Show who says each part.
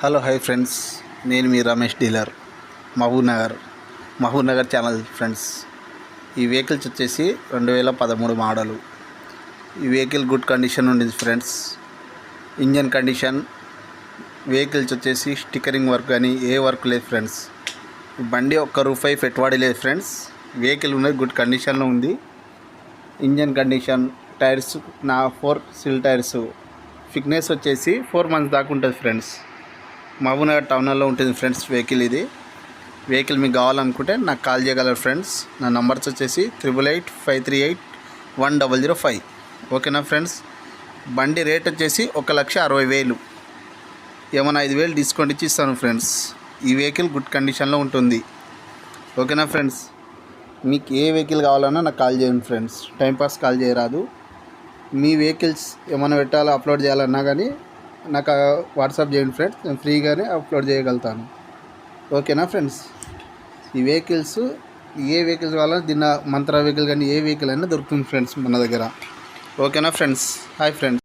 Speaker 1: Hello hi friends, నేను మీ Ramesh dealer, Mahabubnagar channel. Friends, ఈ వెహికల్స్ వచ్చేసి 2013 మోడలు. ఈ వెహికల్ గుడ్ కండిషన్ ఉండింది ఫ్రెండ్స్. ఇంజన్ కండిషన్, వెహికల్స్ వచ్చేసి స్టిక్కరింగ్ వర్క్ కానీ ఏ వర్క్ లేదు ఫ్రెండ్స్. బండి ఒక్క రూపాయి పెట్టుబడి లేదు ఫ్రెండ్స్. వెహికల్ ఉన్నది గుడ్ కండిషన్లో ఉంది. ఇంజన్ కండిషన్, టైర్స్ 4 సిల్ టైర్స్, ఫిట్నెస్ వచ్చేసి 4 months దాకా ఉంటుంది ఫ్రెండ్స్. మహబూబ్ నగర్ టౌన్లో ఉంటుంది ఫ్రెండ్స్. వెహికల్ మీకు కావాలనుకుంటే నాకు కాల్ చేయగలరు ఫ్రెండ్స్. నా నంబర్స్ వచ్చేసి 8885381005. ఓకేనా ఫ్రెండ్స్. బండి రేట్ వచ్చేసి 1,60,000. ఏమైనా 5,000 డిస్కౌంట్ ఇచ్చి ఇస్తాను ఫ్రెండ్స్. ఈ వెహికల్ గుడ్ కండిషన్లో ఉంటుంది. ఓకేనా ఫ్రెండ్స్. మీకు ఏ వెహికల్ కావాలన్నా నాకు కాల్ చేయండి ఫ్రెండ్స్. టైంపాస్ కాల్ చేయరాదు. మీ వెహికల్స్ ఏమైనా పెట్టాలో అప్లోడ్ చేయాలన్నా కానీ నాకు వాట్సాప్ చేయండి ఫ్రెండ్స్. నేను ఫ్రీగానే అప్లోడ్ చేయగలుగుతాను. ఓకేనా ఫ్రెండ్స్. ఈ వెహికల్స్ ఏ వెహికల్స్ కావాలన్నా దీన్ని మంత్రా వెహికల్ కానీ ఏ వెహికల్ అయినా దొరుకుతుంది ఫ్రెండ్స్ మన దగ్గర. ఓకేనా ఫ్రెండ్స్. Hi friends.